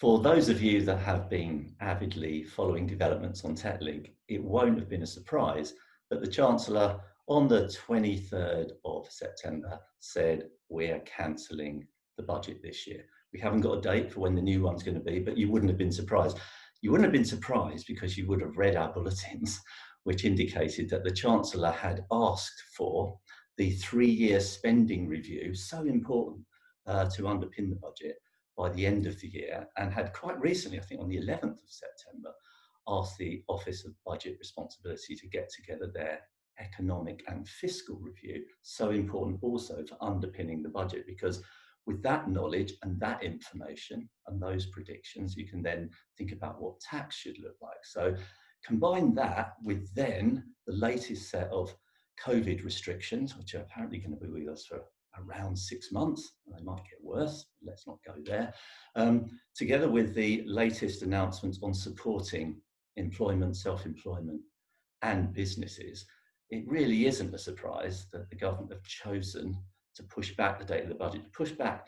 For those of you that have been avidly following developments on Techlink, it won't have been a surprise that the Chancellor on the 23rd of September said we're cancelling the budget this year. We haven't got a date for when the new one's going to be, but you wouldn't have been surprised. You wouldn't have been surprised because you would have read our bulletins, which indicated that the Chancellor had asked for the 3-year spending review, so important to underpin the budget, by the end of the year, and had quite recently, I think on the 11th of September, asked the Office of Budget Responsibility to get together their economic and fiscal review, so important also for underpinning the budget, because with that knowledge and that information and those predictions, you can then think about what tax should look like. So combine that with then the latest set of COVID restrictions, which are apparently going to be with us for around 6 months. They might get worse, let's not go there. Together with the latest announcements on supporting employment, self-employment and businesses, it really isn't a surprise that the government have chosen to push back the date of the budget, to push back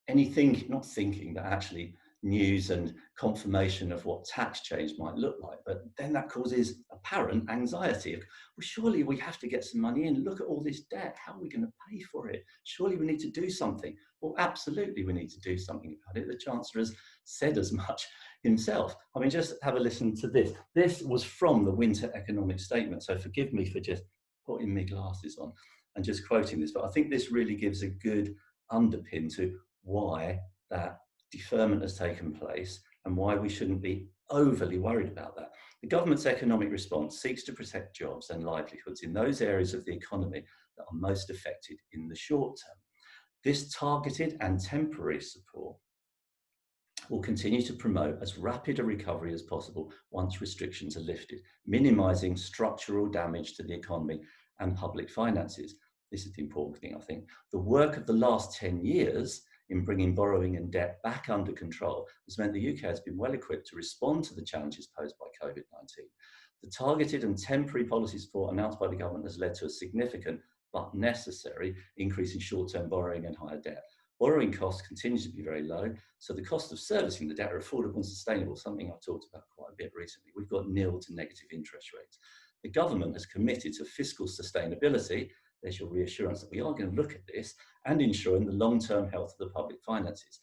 anything, not thinking that actually news and confirmation of what tax change might look like, but then that causes apparent anxiety. Well, surely we have to get some money in. Look at all this debt. How are we going to pay for it? Surely we need to do something. Well, absolutely we need to do something about it. The Chancellor has said as much himself. I mean, just have a listen to this. This was from the Winter Economic Statement, so forgive me for just putting my glasses on and just quoting this, but I think this really gives a good underpin to why that deferment has taken place and why we shouldn't be overly worried about that. The government's economic response seeks to protect jobs and livelihoods in those areas of the economy that are most affected in the short term. This targeted and temporary support will continue to promote as rapid a recovery as possible once restrictions are lifted, minimising structural damage to the economy and public finances. This is the important thing, I think. The work of the last 10 years in bringing borrowing and debt back under control has meant the UK has been well equipped to respond to the challenges posed by COVID-19. The targeted and temporary policy support announced by the government has led to a significant but necessary increase in short-term borrowing and higher debt. Borrowing costs continue to be very low, so the cost of servicing the debt are affordable and sustainable, something I've talked about quite a bit recently. We've got nil to negative interest rates. The government has committed to fiscal sustainability. There's your reassurance that we are going to look at this and ensuring the long-term health of the public finances.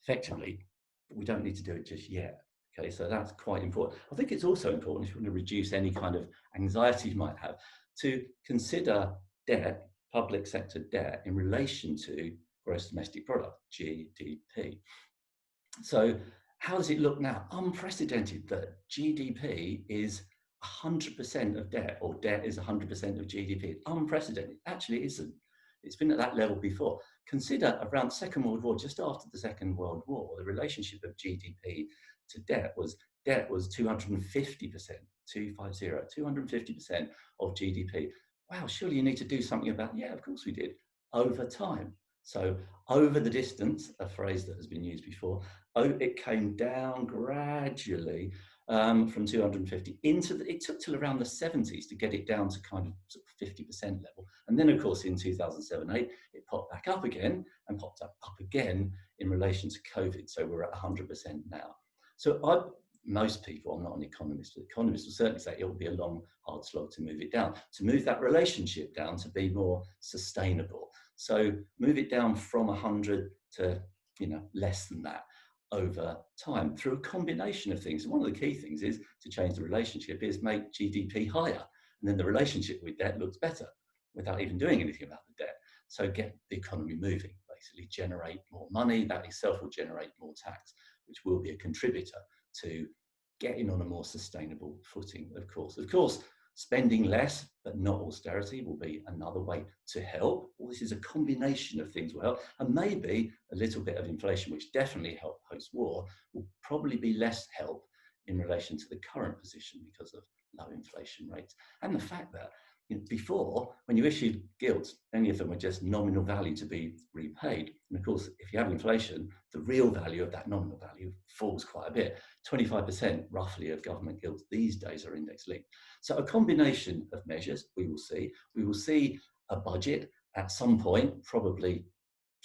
Effectively, we don't need to do it just yet. Okay, so that's quite important. I think it's also important, if you want to reduce any kind of anxiety you might have, to consider debt, public sector debt, in relation to gross domestic product, GDP. So how does it look now? Unprecedented that GDP is 100% of debt, or debt is 100% of GDP. Unprecedented. Actually, it isn't. It's been at that level before. Consider around the Second World War, just after the Second World War, the relationship of GDP to debt was 250%, 250% of GDP. Wow, surely you need to do something about it. Yeah, of course we did, over time. So over the distance, a phrase that has been used before, it came down gradually from 250 it took till around the 70s to get it down to kind of, sort of 50% level. And then of course in 2007-8, it popped back up again and popped up again in relation to COVID. So we're at 100% now. So most people, I'm not an economist, but economists will certainly say it will be a long, hard slog to move it down, to move that relationship down to be more sustainable. So move it down from 100 to, less than that over time through a combination of things. And one of the key things is to change the relationship is make GDP higher. And then the relationship with debt looks better without even doing anything about the debt. So get the economy moving, basically generate more money. That itself will generate more tax, which will be a contributor to getting on a more sustainable footing, of course. Of course, spending less, but not austerity, will be another way to help. Well, this is a combination of things will help, and maybe a little bit of inflation, which definitely helped post-war, will probably be less help in relation to the current position because of low inflation rates. And the fact that before, when you issued gilts, many of them were just nominal value to be repaid. And of course, if you have inflation, the real value of that nominal value falls quite a bit. 25% roughly of government gilts these days are index linked. So a combination of measures we will see. We will see a budget at some point, probably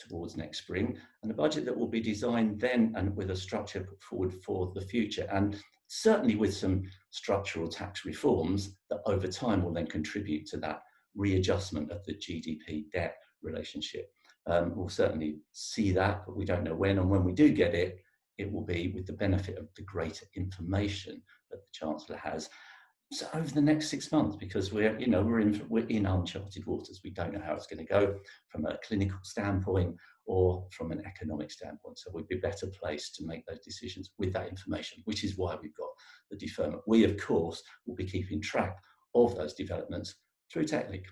towards next spring, and a budget that will be designed then and with a structure put forward for the future, and certainly with some structural tax reforms that over time will then contribute to that readjustment of the GDP debt relationship. We'll certainly see that, but we don't know when, and when we do get it, it will be with the benefit of the greater information that the Chancellor has. So over the next 6 months, because we're in uncharted waters. We don't know how it's going to go from a clinical standpoint or from an economic standpoint. So we'd be better placed to make those decisions with that information, which is why we've got the deferment. We, of course, will be keeping track of those developments through Techlink.